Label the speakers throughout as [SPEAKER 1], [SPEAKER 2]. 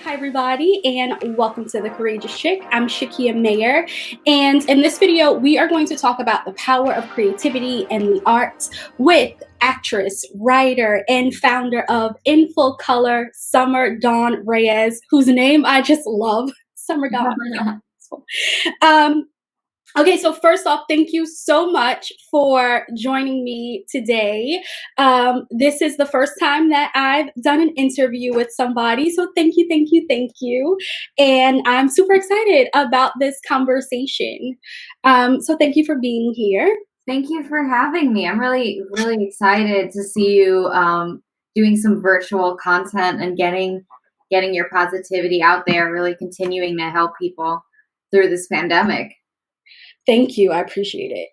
[SPEAKER 1] Hi, everybody, and welcome to The Courageous Chick. I'm Shakia Mayer, and in this video, we are going to talk about the power of creativity and the arts with actress, writer, and founder of InfoColor, Summer Dawn Reyes, whose name I just love, Summer Dawn. Okay, so first off, thank you so much for joining me today. This is the first time that I've done an interview with somebody, so thank you, thank you, thank you. And I'm super excited about this conversation. So thank you for being here.
[SPEAKER 2] Thank you for having me. I'm really, really excited to see you doing some virtual content and getting your positivity out there, really continuing to help people through this pandemic.
[SPEAKER 1] Thank you. I appreciate it.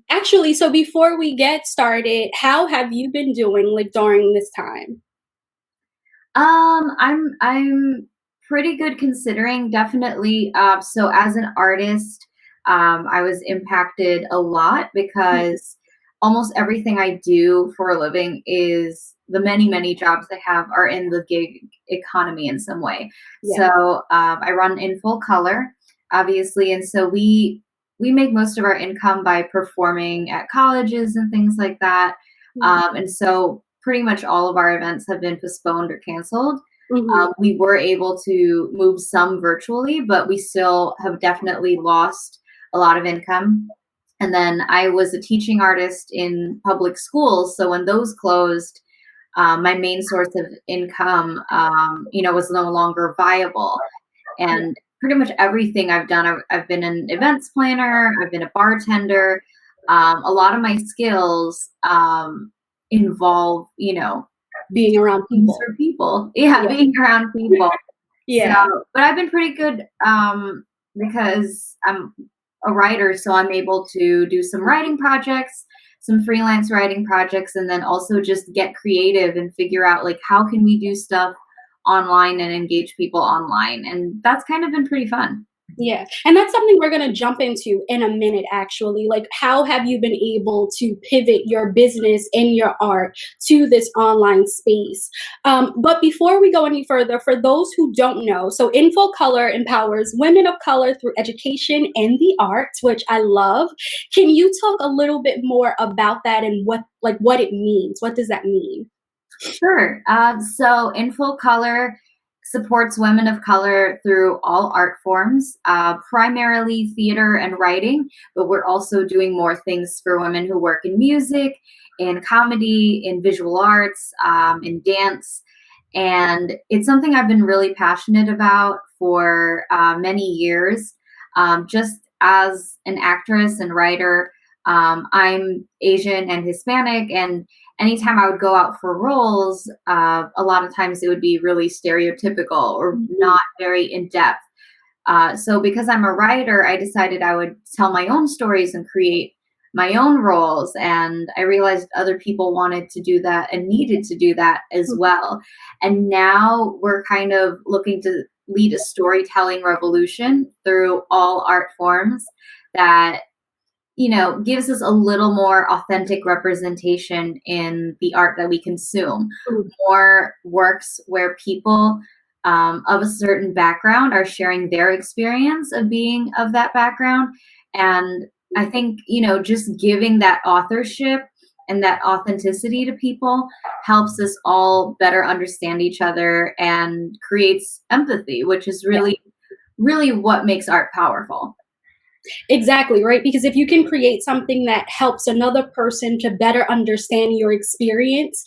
[SPEAKER 1] Actually, so before we get started, how have you been doing during this time?
[SPEAKER 2] I'm pretty good considering, definitely. So as an artist, I was impacted a lot because almost everything I do for a living is the many jobs I have are in the gig economy in some way.
[SPEAKER 1] Yeah.
[SPEAKER 2] So I run InfoColor, obviously, and so we make most of our income by performing at colleges and things like that. And so pretty much all of our events have been postponed or canceled. We were able to move some virtually, but we still have definitely lost a lot of income. And then I was a teaching artist in public schools. So when those closed, my main source of income, was no longer viable. And pretty much everything I've done, I've been an events planner, I've been a bartender. A lot of my skills involve,
[SPEAKER 1] Being around people.
[SPEAKER 2] For people. Yeah, being around people.
[SPEAKER 1] Yeah.
[SPEAKER 2] So, but I've been pretty good because I'm a writer, so I'm able to do some writing projects, some freelance writing projects, and then also just get creative and figure out how can we do stuff online and engage people online. And that's kind of been pretty fun.
[SPEAKER 1] Yeah. And that's something we're going to jump into in a minute, actually. How have you been able to pivot your business and your art to this online space? But before we go any further, for those who don't know, so InfoColor empowers women of color through education and the arts, which I love. Can you talk a little bit more about that and what it means? What does that mean?
[SPEAKER 2] Sure. So InfoColor supports women of color through all art forms, primarily theater and writing, but we're also doing more things for women who work in music, in comedy, in visual arts, in dance. And it's something I've been really passionate about for many years. Just as an actress and writer, I'm Asian and Hispanic, and anytime I would go out for roles, a lot of times it would be really stereotypical or not very in depth. So because I'm a writer, I decided I would tell my own stories and create my own roles. And I realized other people wanted to do that and needed to do that as well. And now we're kind of looking to lead a storytelling revolution through all art forms that gives us a little more authentic representation in the art that we consume. More works where people of a certain background are sharing their experience of being of that background. And I think, just giving that authorship and that authenticity to people helps us all better understand each other and creates empathy, which is really, really what makes art powerful.
[SPEAKER 1] Exactly, right? Because if you can create something that helps another person to better understand your experience,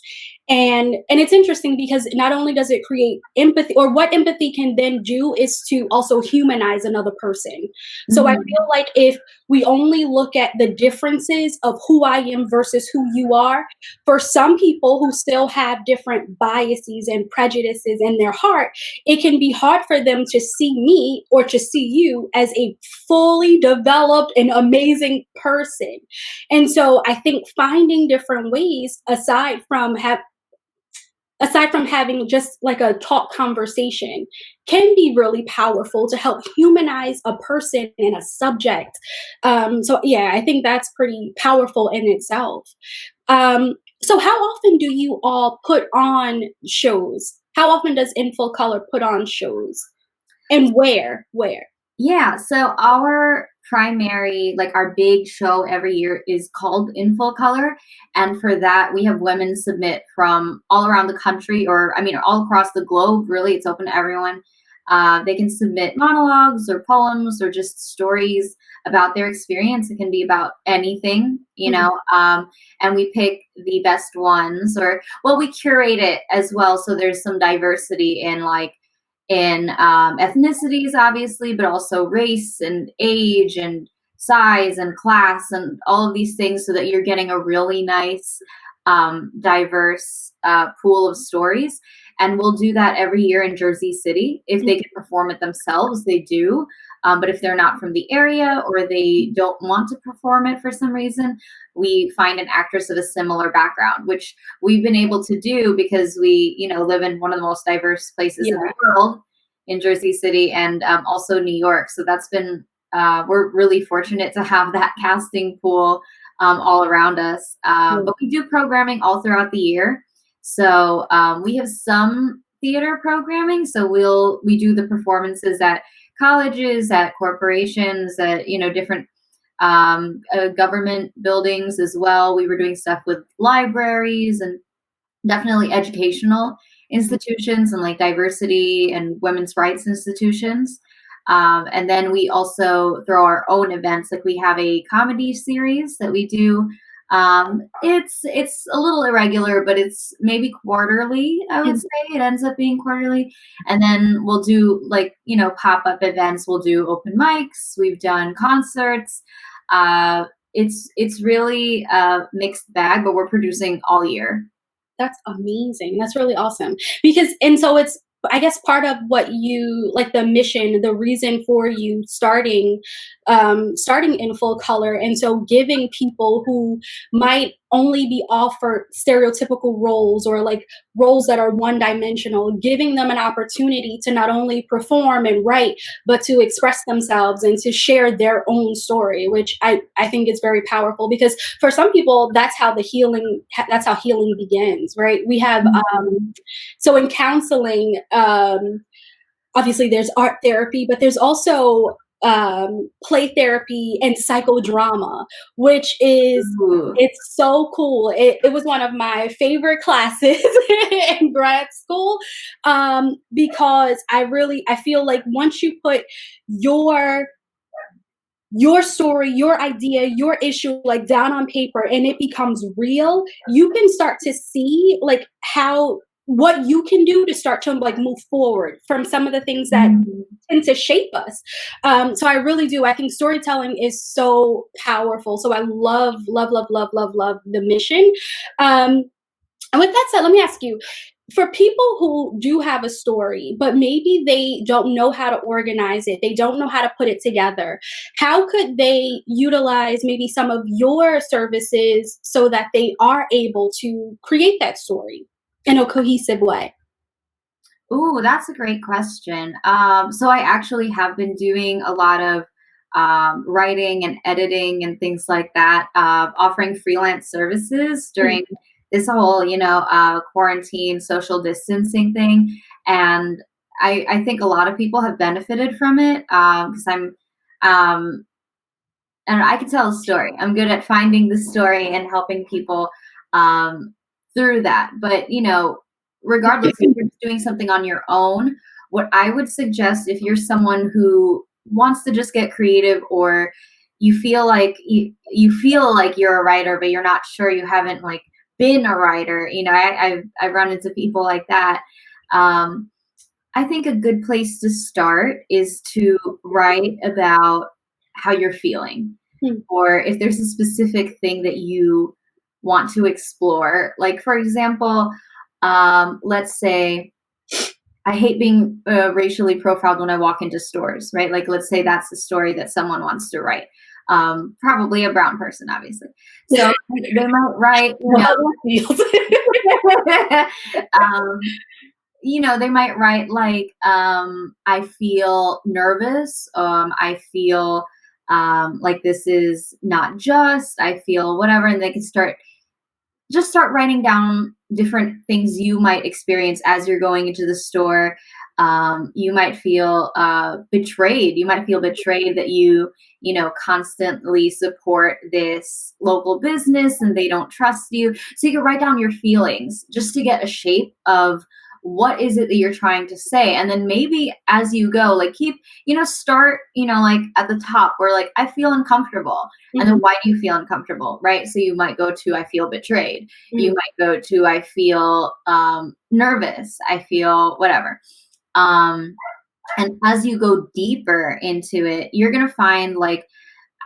[SPEAKER 1] and it's interesting because not only does it create empathy, or what empathy can then do is to also humanize another person. So I feel like if we only look at the differences of who I am versus who you are, for some people who still have different biases and prejudices in their heart, it can be hard for them to see me or to see you as a fully developed and amazing person. And so I think finding different ways aside from having just a talk conversation can be really powerful to help humanize a person and a subject. So yeah, I think that's pretty powerful in itself. So how often do you all put on shows How often does InfoColor put on shows? And where? Where?
[SPEAKER 2] Yeah, so our primary, like our big show every year is called InfoColor. And for that, we have women submit from all around the country, or I mean, all across the globe, really. It's open to everyone. They can submit monologues or poems or just stories about their experience. It can be about anything, you
[SPEAKER 1] Mhm.
[SPEAKER 2] know, and we pick the best ones, or, well, we curate it as well. So there's some diversity in ethnicities, obviously, but also race and age and size and class and all of these things, so that you're getting a really nice, diverse pool of stories. And we'll do that every year in Jersey City. If they can perform it themselves, they do. But if they're not from the area, or they don't want to perform it for some reason, we find an actress of a similar background, which we've been able to do because we, live in one of the most diverse places in
[SPEAKER 1] Yeah.
[SPEAKER 2] the world, in Jersey City, and also New York. So that's been, we're really fortunate to have that casting pool all around us. But we do programming all throughout the year. So we have some theater programming. So we do the performances at colleges, at corporations, at different government buildings as well. We were doing stuff with libraries and definitely educational institutions, and like diversity and women's rights institutions. And then we also throw our own events. Like we have a comedy series that we do. It's a little irregular, but it's maybe quarterly. I would say it ends up being quarterly. And then we'll do pop up events. We'll do open mics. We've done concerts. It's really a mixed bag, but we're producing all year.
[SPEAKER 1] That's amazing. That's really awesome. Because and so it's I guess part of what you like the mission, the reason for you starting in full color, and so giving people who might only be offered stereotypical roles or like roles that are one dimensional, giving them an opportunity to not only perform and write, but to express themselves and to share their own story, which I think is very powerful because for some people that's how healing begins, right? We have so in counseling, obviously there's art therapy, but there's also play therapy and psychodrama, which is
[SPEAKER 2] Ooh.
[SPEAKER 1] it's so cool. It was one of my favorite classes in grad school because I feel like once you put your your story, your idea, your issue like down on paper and it becomes real, you can start to see like how what you can do to start to like move forward from some of the things that
[SPEAKER 2] Mhm.
[SPEAKER 1] tend to shape us. So I really do. I think storytelling is so powerful. So I love, love, love, love, love, love the mission. And with that said, let me ask you, for people who do have a story, but maybe they don't know how to organize it, they don't know how to put it together, how could they utilize maybe some of your services so that they are able to create that story in a cohesive way?
[SPEAKER 2] Ooh, that's a great question. So I actually have been doing a lot of writing and editing and things like that, offering freelance services
[SPEAKER 1] Mm.
[SPEAKER 2] during this whole, quarantine social distancing thing. And I think a lot of people have benefited from it because um, and I can tell a story. I'm good at finding the story and helping people um, through that. But regardless, if you're doing something on your own, what I would suggest, if you're someone who wants to just get creative, or you feel like you're a writer, but you're not sure, you haven't like been a writer. I've run into people like that. Um, I think a good place to start is to write about how you're feeling,
[SPEAKER 1] Mm.
[SPEAKER 2] or if there's a specific thing that you want to explore. Like, for example, let's say I hate being racially profiled when I walk into stores, right? Like, let's say that's the story that someone wants to write. Probably a brown person, obviously. So they might write,
[SPEAKER 1] Well, feels.
[SPEAKER 2] um, they might write like, I feel nervous. I feel like this is not just. I feel whatever, and they can start just start writing down different things you might experience as you're going into the store. You might feel betrayed. You might feel betrayed that you know, constantly support this local business and they don't trust you. So you can write down your feelings just to get a shape of what is it that you're trying to say. And then maybe as you go, like keep, you know, start, you know, like at the top where like, I feel uncomfortable. And then why do you feel uncomfortable? Right. So you might go to, I feel betrayed. You might go to, I feel nervous. I feel whatever. And as you go deeper into it, you're going to find like,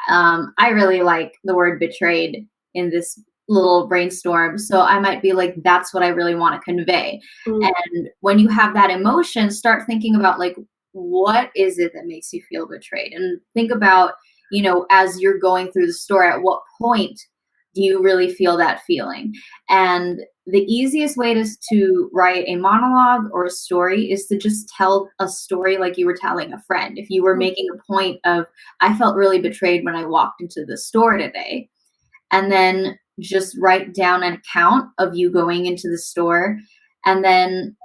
[SPEAKER 2] I really like the word betrayed in this little brainstorm. So I might be like, that's what I really want to convey. And when you have that emotion, start thinking about like, what is it that makes you feel betrayed? And think about, you know, as you're going through the store, at what point do you really feel that feeling? And the easiest way to write a monologue or a story is to just tell a story like you were telling a friend. If you were making a point of, I felt really betrayed when I walked into the store today, and then just write down an account of you going into the store, and then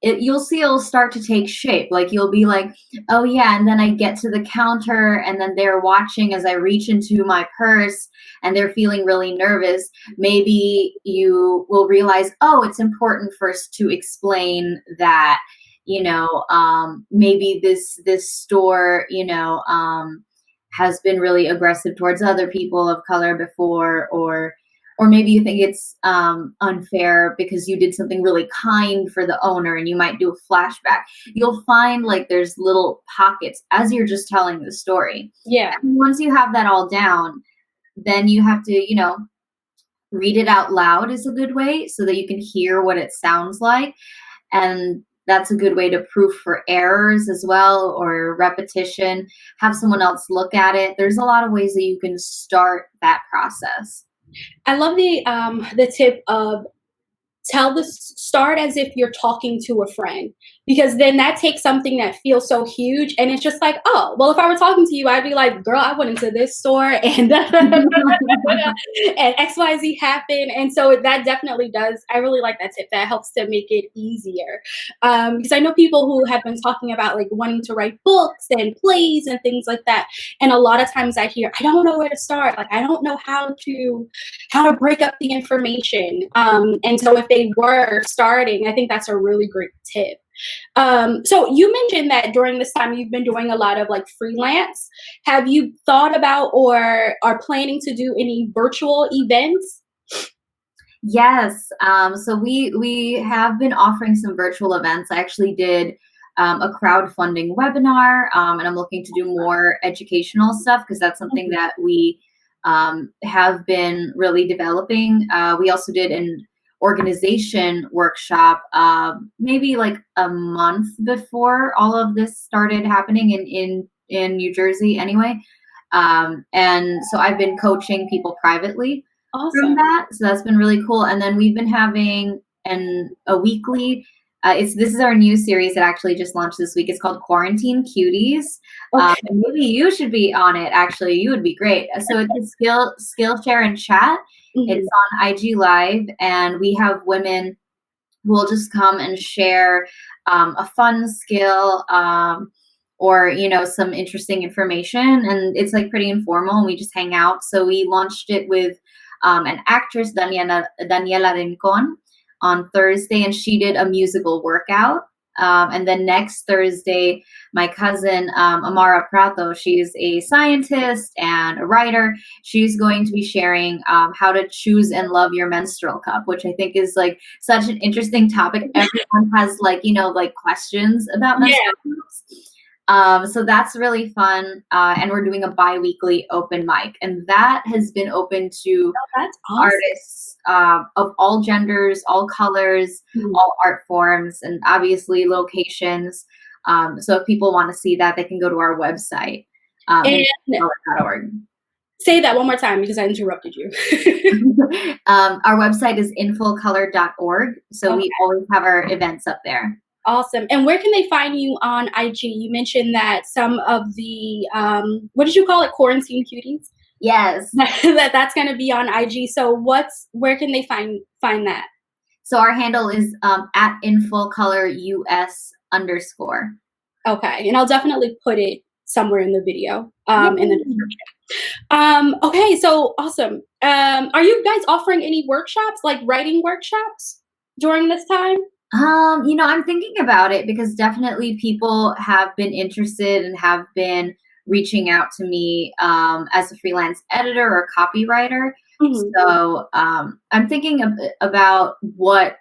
[SPEAKER 2] you'll see it'll start to take shape. Like you'll be like, oh yeah, and then I get to the counter and then they're watching as I reach into my purse and they're feeling really nervous. Maybe you will realize, oh, it's important first to explain that, you know, maybe this store, you know, has been really aggressive towards other people of color before, or maybe you think it's unfair because you did something really kind for the owner and you might do a flashback. You'll find like there's little pockets as you're just telling the story.
[SPEAKER 1] Yeah.
[SPEAKER 2] And once you have that all down, then you have to, you know, read it out loud is a good way so that you can hear what it sounds like. And that's a good way to proof for errors as well, or repetition. Have someone else look at it. There's a lot of ways that you can start that process.
[SPEAKER 1] I love the tip of start as if you're talking to a friend, because then that takes something that feels so huge and it's just like, oh, well, if I were talking to you, I'd be like, girl, I went into this store and and XYZ happened. And so that definitely does. I really like that tip. That helps to make it easier. Because I know people who have been talking about like wanting to write books and plays and things like that. And a lot of times I hear, I don't know where to start. Like, I don't know how to break up the information. And so if they were starting, I think that's a really great tip. So you mentioned that during this time you've been doing a lot of like freelance. Have you thought about or are planning to do any virtual events?
[SPEAKER 2] Yes. So we have been offering some virtual events. I actually did a crowdfunding webinar, and I'm looking to do more educational stuff because that's something that we have been really developing. We also did an organization workshop maybe like a month before all of this started happening in New Jersey anyway. And so I've been coaching people privately from that. So that's been really cool. And then we've been having a weekly, this is our new series that actually just launched this week. It's called Quarantine Cuties. And maybe you should be on it. Actually, you would be great. So it's a skill share and chat. It's on IG Live, and we have women who will just come and share a fun skill or, you know, some interesting information. And it's like pretty informal, and we just hang out. So we launched it with an actress, Daniela Rincon, on Thursday, and she did a musical workout. And then next Thursday, my cousin, Amara Prato, she's a scientist and a writer. She's going to be sharing how to choose and love your menstrual cup, which I think is like such an interesting topic. Everyone has like, you know, like questions about menstrual cups. So that's really fun. And we're doing a bi-weekly open mic, and that has been open to artists of all genders, all colors, all art forms, and obviously locations. So if people want to see that, they can go to our website, InfoColor.org.
[SPEAKER 1] Say that one more time because I interrupted you.
[SPEAKER 2] Our website is InfoColor.org. So we always have our events up there.
[SPEAKER 1] Awesome. And where can they find you on IG? You mentioned that some of the, what did you call it? Quarantine Cuties?
[SPEAKER 2] Yes.
[SPEAKER 1] That's going to be on IG. So where can they find that?
[SPEAKER 2] So our handle is at InfoColor US _.
[SPEAKER 1] Okay, and I'll definitely put it somewhere in the video, in the
[SPEAKER 2] Yay.
[SPEAKER 1] description. Okay, so awesome. Are you guys offering any workshops, like writing workshops during this time?
[SPEAKER 2] I'm thinking about it because definitely people have been interested and have been reaching out to me as a freelance editor or copywriter.
[SPEAKER 1] Mhm.
[SPEAKER 2] So I'm thinking about what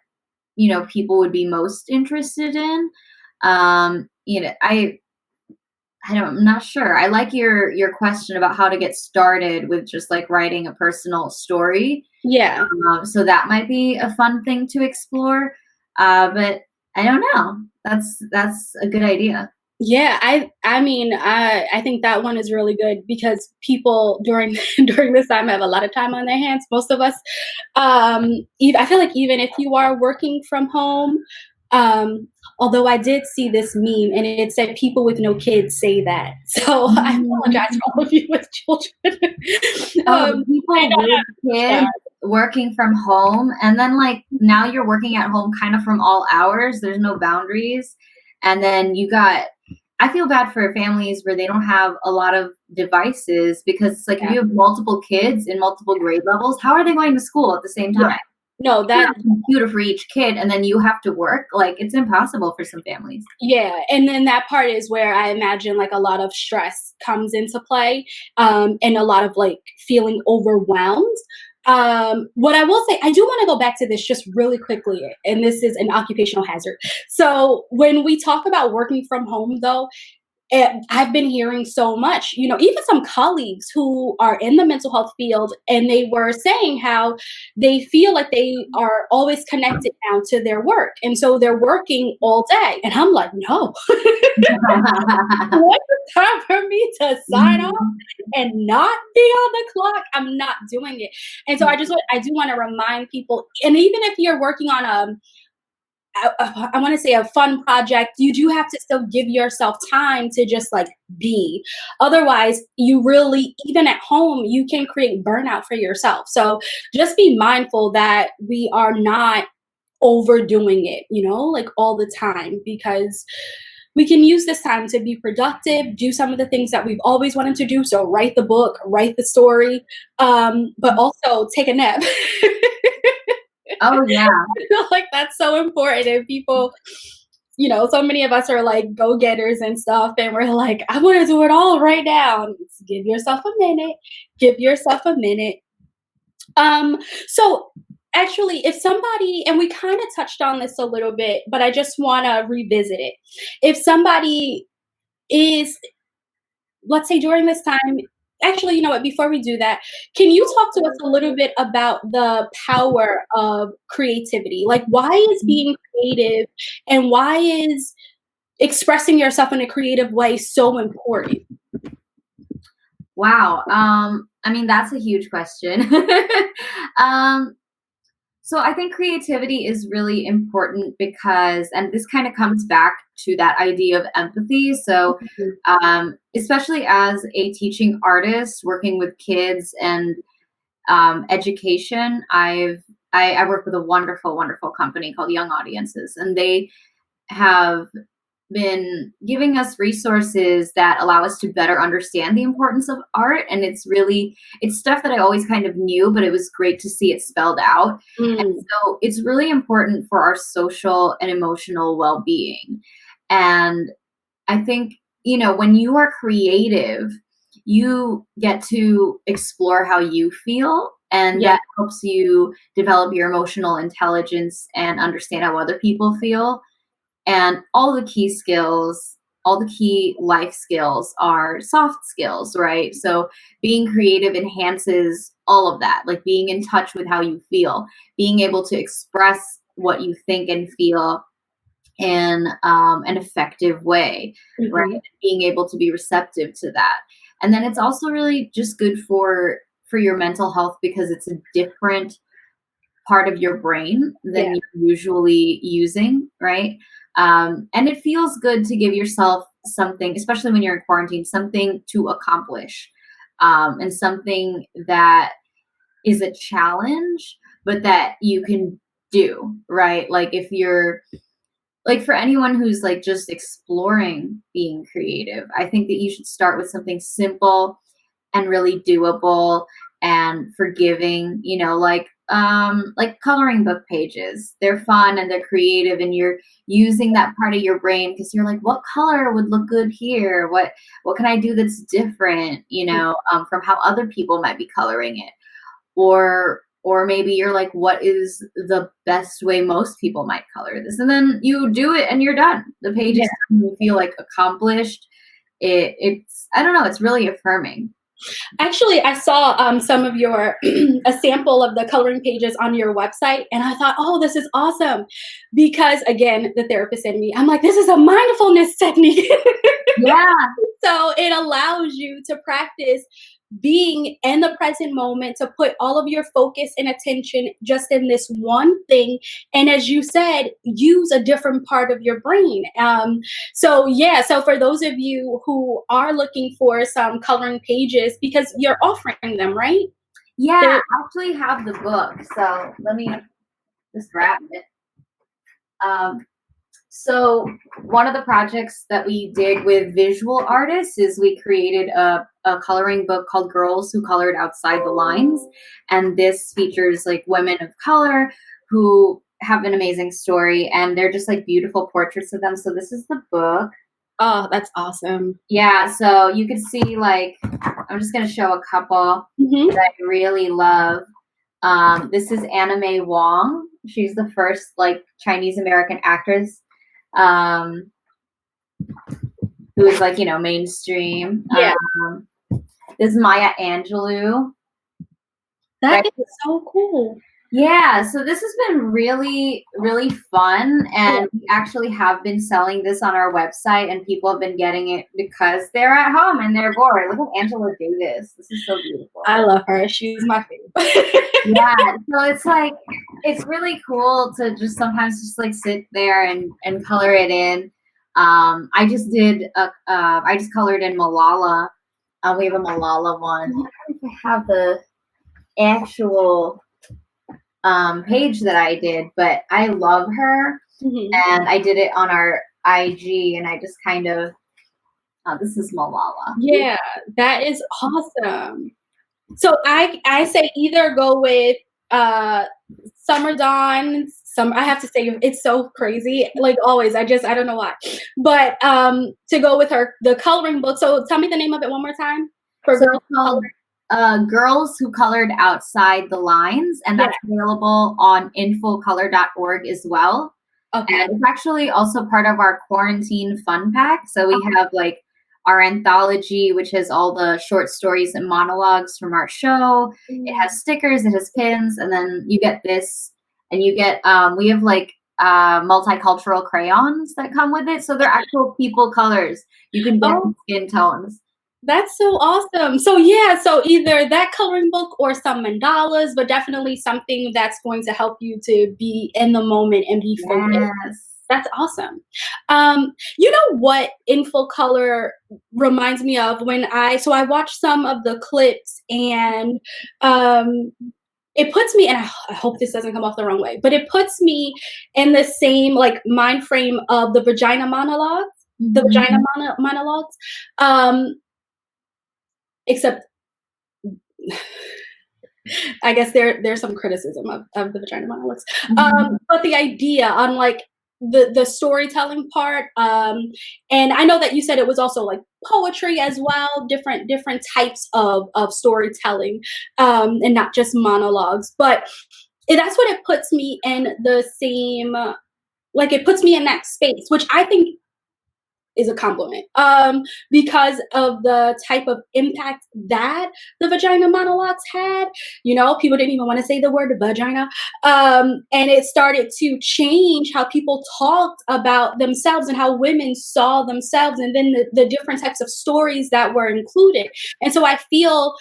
[SPEAKER 2] people would be most interested in. Um, you know, I I'm not sure. I like your question about how to get started with just like writing a personal story.
[SPEAKER 1] Yeah.
[SPEAKER 2] So that might be a fun thing to explore. But I don't know. That's a good idea.
[SPEAKER 1] Yeah, I mean, I think that one is really good because people during during this time have a lot of time on their hands. Most of us, I feel like even if you are working from home, um, although I did see this meme and it said people with no kids say that, so I apologize
[SPEAKER 2] Mhm.
[SPEAKER 1] for all of you with children.
[SPEAKER 2] Oh, the
[SPEAKER 1] May
[SPEAKER 2] people
[SPEAKER 1] not
[SPEAKER 2] with
[SPEAKER 1] have
[SPEAKER 2] kids working from home, and then like now you're working at home kind of from all hours. There's no boundaries, and then I feel bad for families where they don't have a lot of devices because it's like if
[SPEAKER 1] yeah,
[SPEAKER 2] you have multiple kids in multiple grade levels, how are they going to school at the same
[SPEAKER 1] yeah.
[SPEAKER 2] time?
[SPEAKER 1] No,
[SPEAKER 2] You
[SPEAKER 1] that
[SPEAKER 2] have a computer for each kid, and then you have to work. Like it's impossible for some families.
[SPEAKER 1] Yeah, and then that part is where I imagine like a lot of stress comes into play, and a lot of like feeling overwhelmed. What I will say, I do want to go back to this just really quickly, and this is an occupational hazard. So when we talk about working from home, though, and I've been hearing so much, even some colleagues who are in the mental health field, and they were saying how they feel like they are always connected now to their work. And so they're working all day. And I'm like, no, what's the time for me to sign off
[SPEAKER 2] Mhm.
[SPEAKER 1] and not be on the clock? I'm not doing it. And so I do want to remind people, and even if you're working on I want to say a fun project, you do have to still give yourself time to just like be. Otherwise, you really, even at home, you can create burnout for yourself. So just be mindful that we are not overdoing it, like all the time, because we can use this time to be productive, do some of the things that we've always wanted to do. So write the book, write the story, but also take a nap.
[SPEAKER 2] Oh yeah.
[SPEAKER 1] I feel like that's so important. And people, so many of us are like go getters and stuff, and we're like, I want to do it all right now. Give yourself a minute. Give yourself a minute. So actually, if somebody, and we kind of touched on this a little bit, but I just want to revisit it. If somebody is, let's say during this time, actually, you know what, before we do that, can you talk to us a little bit about the power of creativity? Like, why is being creative and why is expressing yourself in a creative way so important?
[SPEAKER 2] Wow. I mean, that's a huge question. um, so I think creativity is really important because, and this kind of comes back to that idea of empathy. So,
[SPEAKER 1] Mhm.
[SPEAKER 2] especially as a teaching artist working with kids and education, I work with a wonderful, wonderful company called Young Audiences, and they have been giving us resources that allow us to better understand the importance of art. And it's stuff that I always kind of knew, but it was great to see it spelled out. And
[SPEAKER 1] Mm,
[SPEAKER 2] so it's really important for our social and emotional well-being. And I think, when you are creative, you get to explore how you feel, and
[SPEAKER 1] yeah.
[SPEAKER 2] that helps you develop your emotional intelligence and understand how other people feel. And all the key life skills are soft skills, right? So being creative enhances all of that, like being in touch with how you feel, being able to express what you think and feel in an effective way, right?
[SPEAKER 1] Mhm.
[SPEAKER 2] Being able to be receptive to that. And then it's also really just good for your mental health because it's a different part of your brain
[SPEAKER 1] Yeah.
[SPEAKER 2] than you're usually using, right? And it feels good to give yourself something, especially when you're in quarantine, something to accomplish. and something that is a challenge, but that you can do, right? Like if you're like for anyone who's like just exploring being creative, I think that you should start with something simple and really doable and forgiving, like coloring book pages. They're fun and they're creative, and you're using that part of your brain because you're like, what color would look good here? What can I do that's different, from how other people might be coloring it? Or maybe you're like, what is the best way most people might color this? And then you do it and you're done. The page is done, you feel like accomplished. It's I don't know, it's really affirming.
[SPEAKER 1] Actually, I saw some of your a sample of the coloring pages on your website, and I thought, oh, this is awesome, because again, the therapist in me, I'm like, this is a mindfulness technique.
[SPEAKER 2] Yeah.
[SPEAKER 1] So it allows you to practice being in the present moment, to put all of your focus and attention just in this one thing, and as you said, use a different part of your brain. So for those of you who are looking for some coloring pages, because you're offering them, right?
[SPEAKER 2] Yeah, I actually have the book, so let me just grab it. So one of the projects that we did with visual artists is we created a coloring book called Girls Who Colored Outside the Lines. And this features like women of color who have an amazing story, and they're just like beautiful portraits of them. So this is the book.
[SPEAKER 1] Oh, that's awesome.
[SPEAKER 2] Yeah, so you can see like, I'm just going to show a couple that I really love. This is Anna May Wong. She's the first like Chinese American actress who is like, mainstream.
[SPEAKER 1] Yeah.
[SPEAKER 2] This is Maya Angelou.
[SPEAKER 1] That is so cool.
[SPEAKER 2] Yeah, so this has been really, really fun, and we actually have been selling this on our website, and people have been getting it because they're at home and they're bored. Look at Angela Davis. This is so beautiful.
[SPEAKER 1] I love her. She's my favorite.
[SPEAKER 2] Yeah, so it's like, it's really cool to just sometimes just like sit there and color it in. I just colored in Malala. We have a Malala one. I don't know if I have the actual page that I did, but I love her, and I did it on our IG, and I just kind of, this is Malala.
[SPEAKER 1] Yeah, that is awesome. So I say either go with Summer Dawn. I have to say, it's so crazy. Like always, I don't know why. But to go with the coloring book. So tell me the name of it one more time. For
[SPEAKER 2] Girls Girls Who Colored Outside the Lines, and that's available on InfoColor.org as well. Okay. And it's actually also part of our quarantine fun pack. So we have like our anthology, which has all the short stories and monologues from our show. It has stickers, it has pins, and then you get this, and you get, we have like multicultural crayons that come with it. So they're actual people colors. You can get skin tones.
[SPEAKER 1] That's so awesome. So so either that coloring book or some mandalas, but definitely something that's going to help you to be in the moment and be focused. Yes. That's awesome. You know what InfoColor reminds me of when I watched some of the clips, and it puts me, and I hope this doesn't come off the wrong way, but it puts me in the same like mind frame of the vagina monologues, monologues. Except I guess there's some criticism of the vagina monologues. But the idea on like the storytelling part, and I know that you said it was also like poetry as well, different types of storytelling, and not just monologues. But that's what it puts me in the same, like it puts me in that space, which I think is a compliment, because of the type of impact that the vagina monologues had. People didn't even want to say the word vagina, and it started to change how people talked about themselves and how women saw themselves, and then the different types of stories that were included. And so I feel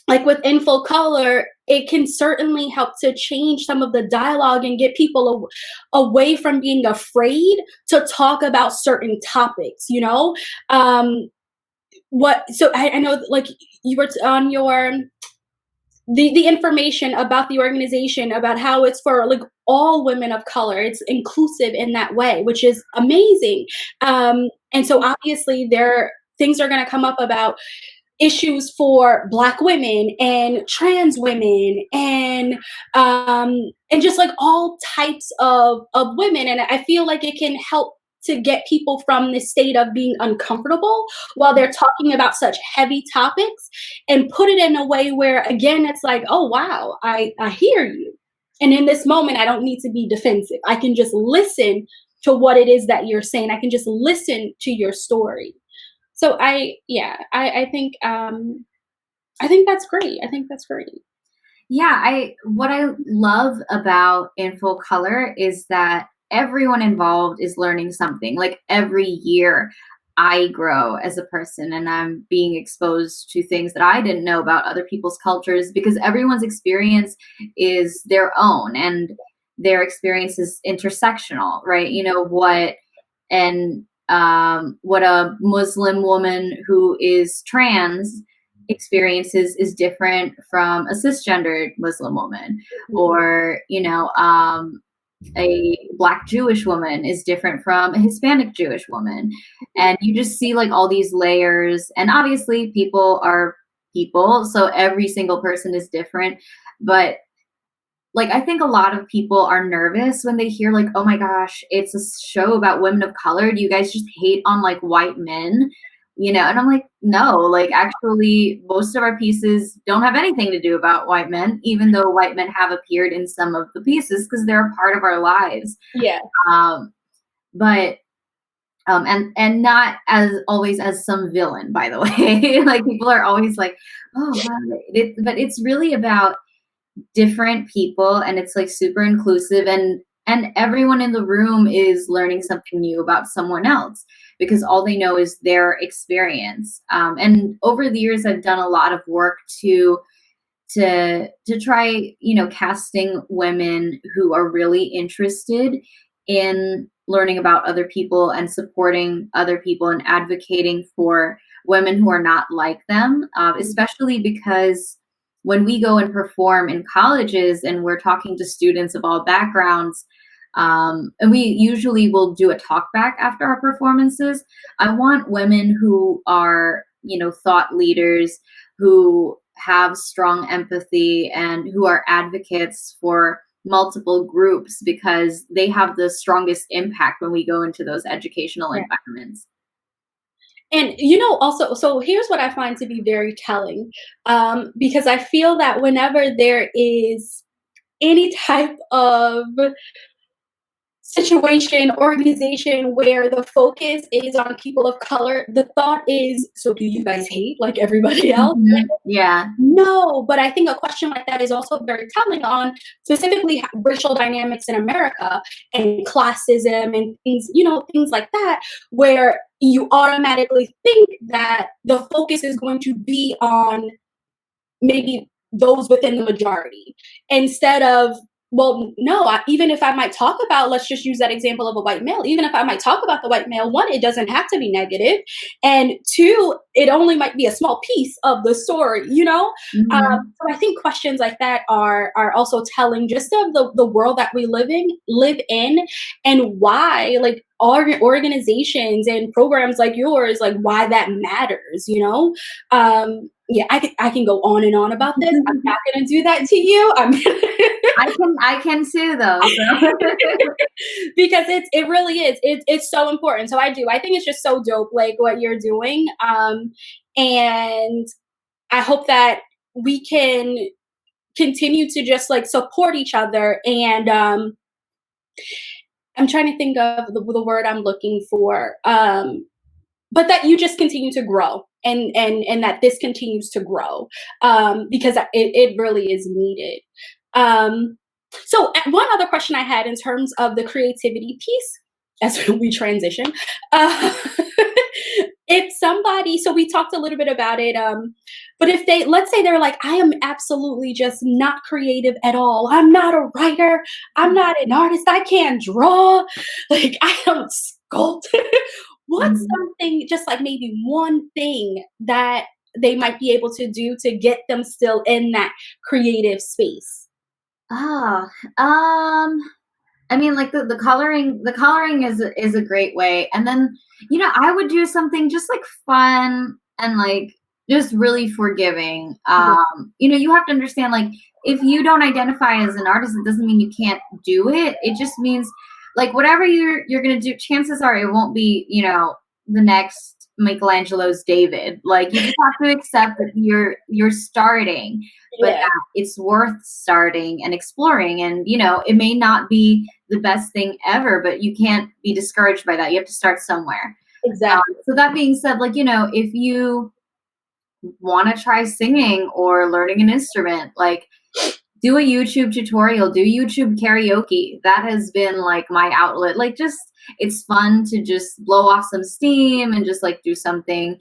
[SPEAKER 1] like with InfoColor, it can certainly help to change some of the dialogue and get people away from being afraid to talk about certain topics, what, so I know like you were on your the information about the organization, about how it's for like all women of color, it's inclusive in that way, which is amazing. And so obviously there things are going to come up about issues for Black women and trans women and just like all types of women, and I feel like it can help to get people from this state of being uncomfortable while they're talking about such heavy topics, and put it in a way where again it's like, oh wow, I hear you, and in this moment I don't need to be defensive, I can just listen to what it is that you're saying, I can just listen to your story. So I think that's great. I think that's great.
[SPEAKER 2] Yeah, I what I love about InfoColor is that everyone involved is learning something. Like every year I grow as a person and I'm being exposed to things that I didn't know about other people's cultures, because everyone's experience is their own and their experience is intersectional, right? You know and what a Muslim woman who is trans experiences is different from a cisgendered Muslim woman, or a Black Jewish woman is different from a Hispanic Jewish woman, and you just see like all these layers. And obviously, people are people, so every single person is different, but like I think a lot of people are nervous when they hear like, oh my gosh, it's a show about women of color, do you guys just hate on like white men, and I'm like, no, like actually most of our pieces don't have anything to do about white men, even though white men have appeared in some of the pieces because they're a part of our lives.
[SPEAKER 1] Yeah.
[SPEAKER 2] But and not as always as some villain, by the way. Like people are always like, oh wow. But it's really about different people, and it's like super inclusive, and everyone in the room is learning something new about someone else because all they know is their experience. And over the years I've done a lot of work to try casting women who are really interested in learning about other people and supporting other people and advocating for women who are not like them, especially because when we go and perform in colleges and we're talking to students of all backgrounds, and we usually will do a talk back after our performances, I want women who are, thought leaders, who have strong empathy and who are advocates for multiple groups, because they have the strongest impact when we go into those educational environments.
[SPEAKER 1] And also, so here's what I find to be very telling, because I feel that whenever there is any type of situation, organization where the focus is on people of color, the thought is, so do you guys hate like everybody else?
[SPEAKER 2] Mm-hmm. Yeah.
[SPEAKER 1] No, but I think a question like that is also very telling on specifically racial dynamics in America and classism and things, things like that, where you automatically think that the focus is going to be on maybe those within the majority instead of, well, no, even if I might talk about, let's just use that example of a white male, even if I might talk about the white male, one, it doesn't have to be negative. And two, it only might be a small piece of the story,
[SPEAKER 2] Mm-hmm.
[SPEAKER 1] So I think questions like that are also telling just of the world that we live in, and why like our organizations and programs like yours, like why that matters, yeah, I can go on and on about this. I'm not going to do that to you.
[SPEAKER 2] I can too, though. So.
[SPEAKER 1] Because it really is. It's so important. So I think it's just so dope, like what you're doing. And I hope that we can continue to just like support each other. And I'm trying to think of the word I'm looking for. But that you just continue to grow, and that this continues to grow, because it really is needed. So one other question I had in terms of the creativity piece, as we transition, if somebody, so we talked a little bit about it, but if let's say they're like, I am absolutely just not creative at all. I'm not a writer. I'm not an artist. I can't draw. Like I don't sculpt. what's
[SPEAKER 2] Mhm.
[SPEAKER 1] something, just like maybe one thing that they might be able to do to get them still in that creative space?
[SPEAKER 2] Ah, I mean, like the coloring is a great way. And then, I would do something just like fun and like just really forgiving.
[SPEAKER 1] Yeah,
[SPEAKER 2] You have to understand, like, if you don't identify as an artist, it doesn't mean you can't do it. It just means, like, whatever you're gonna do, chances are it won't be, the next Michelangelo's David. Like, you just have to accept that you're starting, but
[SPEAKER 1] yeah,
[SPEAKER 2] that it's worth starting and exploring. And it may not be the best thing ever, but you can't be discouraged by that. You have to start somewhere.
[SPEAKER 1] exactly.
[SPEAKER 2] So that being said, like, if you want to try singing or learning an instrument, like, do a YouTube tutorial, do YouTube karaoke. That has been like my outlet. Like, just, it's fun to just blow off some steam and just like do something,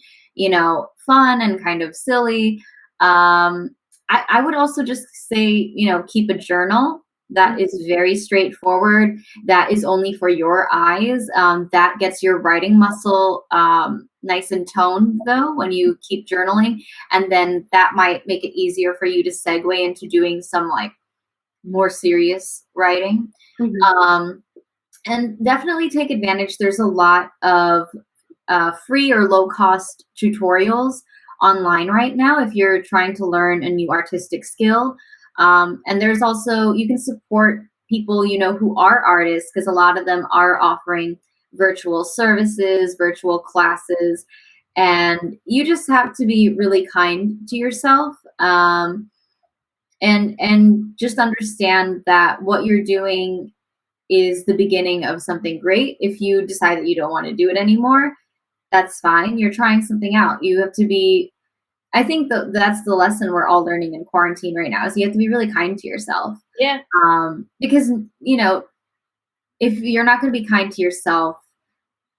[SPEAKER 2] fun and kind of silly. I would also just say, keep a journal. That
[SPEAKER 1] Mhm.
[SPEAKER 2] is very straightforward. That is only for your eyes. That gets your writing muscle nice and toned, though, when you keep journaling. And then that might make it easier for you to segue into doing some like more serious writing.
[SPEAKER 1] Mhm.
[SPEAKER 2] Um, and definitely take advantage. There's a lot of free or low cost tutorials online right now if you're trying to learn a new artistic skill. And there's also, you can support people, who are artists, because a lot of them are offering virtual services, virtual classes. And you just have to be really kind to yourself. And just understand that what you're doing is the beginning of something great. If you decide that you don't want to do it anymore, that's fine. You're trying something out. You have to be, I think that's the lesson we're all learning in quarantine right now, is you have to be really kind to yourself.
[SPEAKER 1] Yeah.
[SPEAKER 2] Because, if you're not going to be kind to yourself,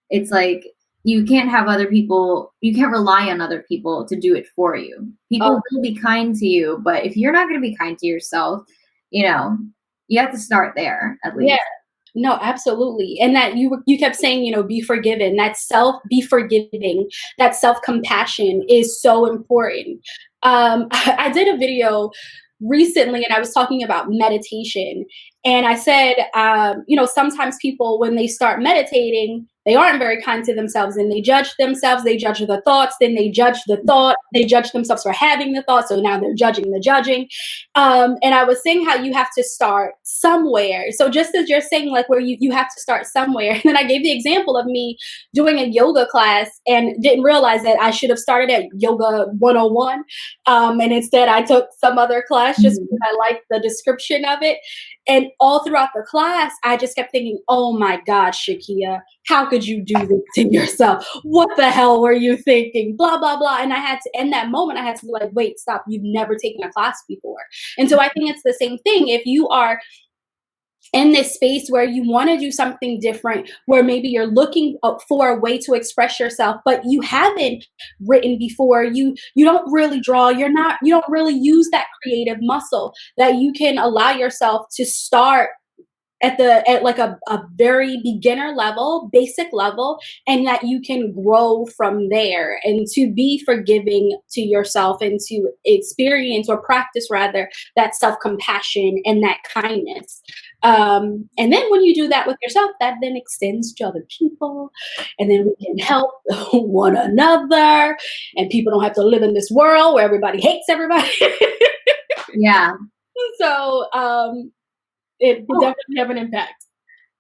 [SPEAKER 2] it's like you can't have other people, you can't rely on other people to do it for you. People
[SPEAKER 1] Oh,
[SPEAKER 2] will be kind to you, but if you're not going to be kind to yourself, you know, you have to start there at
[SPEAKER 1] yeah.
[SPEAKER 2] least.
[SPEAKER 1] No, absolutely. And that you kept saying, be forgiven. Be forgiving, that self-compassion is so important. I did a video recently and I was talking about meditation. And I said, sometimes people, when they start meditating, they aren't very kind to themselves and they judge themselves, they judge the thoughts, then they judge the thought, they judge themselves for having the thought. So now they're judging the judging. And I was saying how you have to start somewhere. So just as you're saying, like where you have to start somewhere. And then I gave the example of me doing a yoga class and didn't realize that I should have started at Yoga 101. And instead I took some other class just because
[SPEAKER 2] Mhm.
[SPEAKER 1] I liked the description of it. And all throughout the class, I just kept thinking, oh my God, Shakia, how could you do this to yourself? What the hell were you thinking? Blah, blah, blah. And I had to, in that moment, I had to be like, wait, stop. You've never taken a class before. And so I think it's the same thing. If you are in this space where you want to do something different, where maybe you're looking for a way to express yourself, but you haven't written before, you don't really draw, you don't really use that creative muscle, that you can allow yourself to start at like a very beginner level, basic level, and that you can grow from there, and to be forgiving to yourself and to experience or practice rather that self-compassion and that kindness. And then when you do that with yourself, that then extends to other people, and then we can help one another, and people don't have to live in this world where everybody hates everybody.
[SPEAKER 2] Yeah.
[SPEAKER 1] So it can
[SPEAKER 2] Oh,
[SPEAKER 1] definitely have an impact.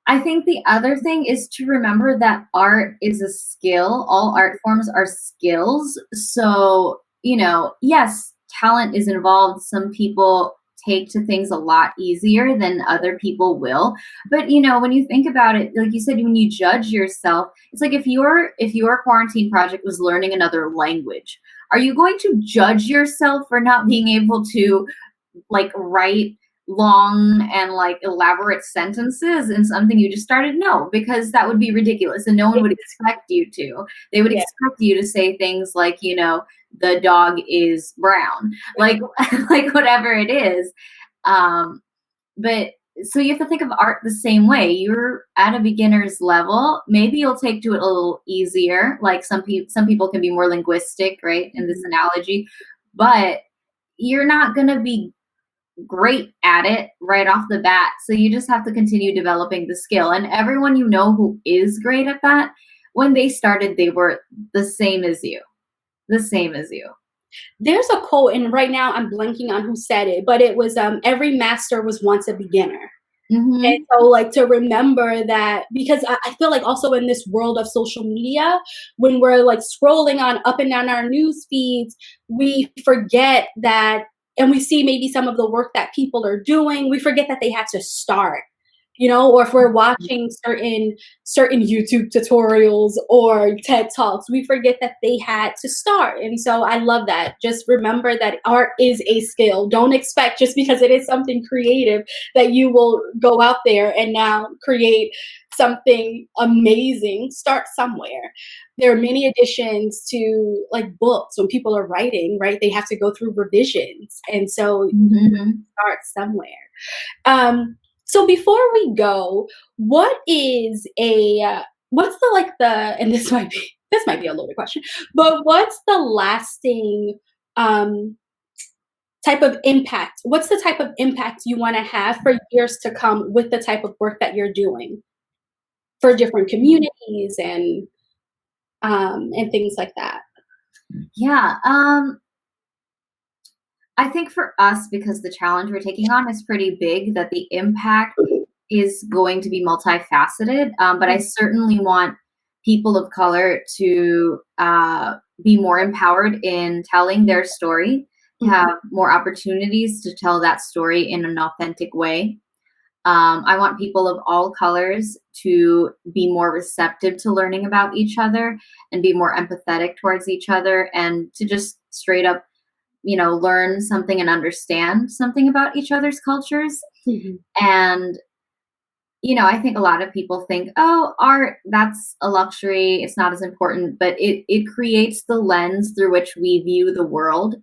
[SPEAKER 2] I think the other thing is to remember that art is a skill. All art forms are skills. So, yes, talent is involved. Some people take to things a lot easier than other people will. But, when you think about it, like you said, when you judge yourself, it's like if your quarantine project was learning another language, are you going to judge yourself for not being able to like write long and like elaborate sentences in something you just started? No, because that would be ridiculous and no one would expect you to. They would
[SPEAKER 1] Yeah.
[SPEAKER 2] expect you to say things like, the dog is brown, like like whatever it is. um but so you have to think of art the same way. You're at a beginner's level. Maybe you'll take to it a little easier. Like some people can be more linguistic, right? In this analogy, but you're not going to be great at it right off the bat. So you just have to continue developing the skill. And everyone you know who is great at that, when they started, they were the same as you. The same as you.
[SPEAKER 1] There's a quote, and right now I'm blanking on who said it, but it was every master was once a beginner. And
[SPEAKER 2] Mm-hmm.
[SPEAKER 1] so, like, to remember that, because I feel like also in this world of social media, when we're like scrolling on up and down our news feeds, we forget that, and we see maybe some of the work that people are doing, we forget that they had to start, or if we're watching certain YouTube tutorials or TED Talks, we forget that they had to start. And so I love that. Just remember that art is a skill. Don't expect just because it is something creative that you will go out there and now create something amazing. Start somewhere. There are many additions to like books when people are writing, right? They have to go through revisions. And so
[SPEAKER 2] Mm-hmm.
[SPEAKER 1] start somewhere. So before we go, what is what's the like the and this might be a loaded question, but what's the lasting um type of impact? What's the type of impact you want to have for years to come with the type of work that you're doing for different communities and things like that?
[SPEAKER 2] Yeah. I think for us, because the challenge we're taking on is pretty big, that the impact is going to be multifaceted. But I certainly want people of color to be more empowered in telling their story, to
[SPEAKER 1] Mhm.
[SPEAKER 2] have more opportunities to tell that story in an authentic way. I want people of all colors to be more receptive to learning about each other and be more empathetic towards each other, and to just straight up, learn something and understand something about each other's cultures.
[SPEAKER 1] Mhm.
[SPEAKER 2] And, I think a lot of people think, oh, art, that's a luxury. It's not as important, but it creates the lens through which we view the world.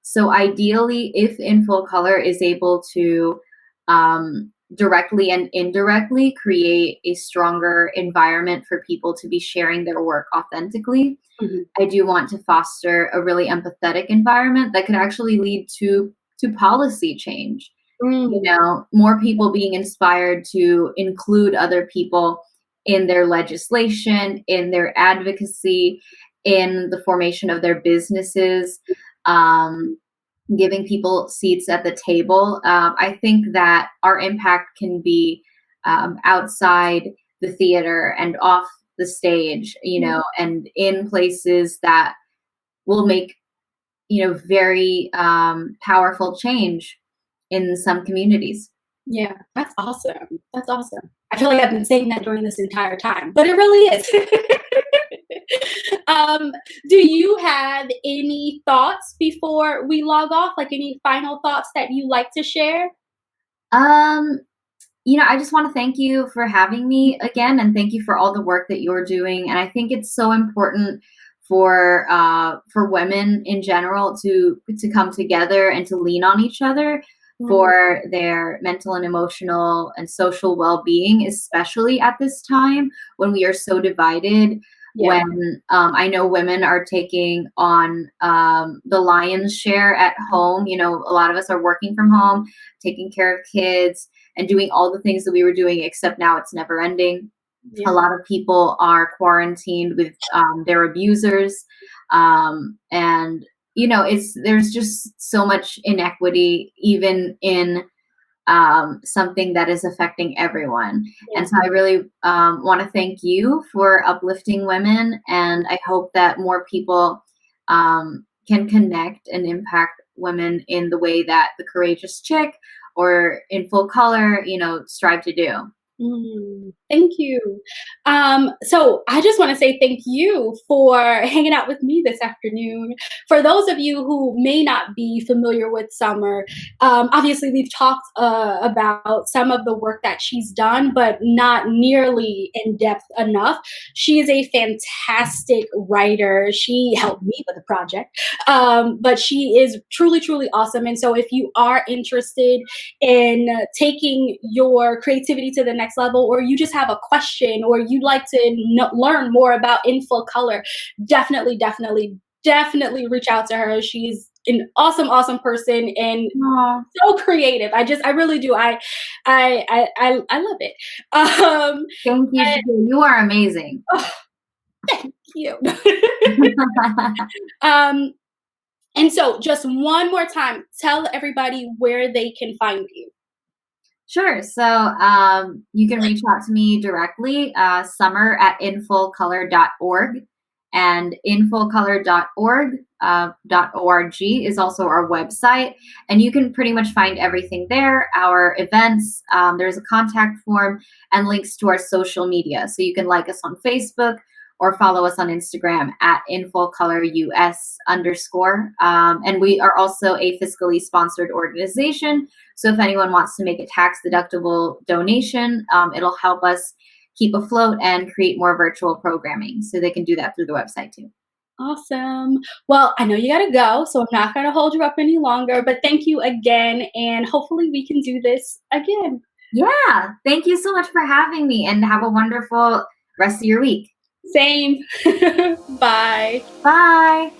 [SPEAKER 2] So ideally, if InfoColor is able to directly and indirectly create a stronger environment for people to be sharing their work authentically,
[SPEAKER 1] Mhm.
[SPEAKER 2] I do want to foster a really empathetic environment that could actually lead to policy change.
[SPEAKER 1] Mm.
[SPEAKER 2] More people being inspired to include other people in their legislation, in their advocacy, in the formation of their businesses, um, giving people seats at the table. I think that our impact can be outside the theater and off the stage, and in places that will make, very powerful change in some communities.
[SPEAKER 1] Yeah, that's awesome. That's awesome. I feel like I've been saying that during this entire time, but it really is. um, do you have any thoughts before we log off? Like any final thoughts that you like to share?
[SPEAKER 2] Um, I just want to thank you for having me again, and thank you for all the work that you're doing. And I think it's so important for women in general to come together and to lean on each other
[SPEAKER 1] Mm,
[SPEAKER 2] for their mental and emotional and social well-being, especially at this time when we are so divided.
[SPEAKER 1] yeah.
[SPEAKER 2] When I know women are taking on the lion's share at home. A lot of us are working from home, taking care of kids, and doing all the things that we were doing, except now it's never ending. A
[SPEAKER 1] Yeah.
[SPEAKER 2] lot of people are quarantined with their abusers, and there's just so much inequity, even in something that is affecting everyone.
[SPEAKER 1] Yeah.
[SPEAKER 2] And so I really want to thank you for uplifting women, and I hope that more people can connect and impact women in the way that the Courageous Chick or In Full Color, strive to do.
[SPEAKER 1] Mm. Thank you. So I just want to say thank you for hanging out with me this afternoon. For those of you who may not be familiar with Summer, obviously we've talked about some of the work that she's done, but not nearly in depth enough. She is a fantastic writer. She helped me with the project, but she is truly, truly awesome. And so if you are interested in taking your creativity to the next level, or you just have a question, or you'd like to learn more about InfoColor, definitely, definitely, definitely reach out to her. She's an awesome, awesome person and
[SPEAKER 2] Aw,
[SPEAKER 1] so creative. I really do. I love it.
[SPEAKER 2] thank you. You are amazing.
[SPEAKER 1] Oh, thank you. um, and so, just one more time, tell everybody where they can find you.
[SPEAKER 2] Sure. So you can reach out to me directly, summer@infocolor.org. And infocolor.org .org is also our website. And you can pretty much find everything there, our events. There's a contact form and links to our social media. So you can like us on Facebook or follow us on Instagram at InfoColorUS_. And we are also a fiscally sponsored organization. So if anyone wants to make a tax deductible donation, it'll help us keep afloat and create more virtual programming. So they can do that through the website too.
[SPEAKER 1] Awesome. Well, I know you got to go, so I'm not going to hold you up any longer, but thank you again. And hopefully we can do this again.
[SPEAKER 2] Yeah. Thank you so much for having me and have a wonderful rest of your week.
[SPEAKER 1] Same. Bye.
[SPEAKER 2] Bye.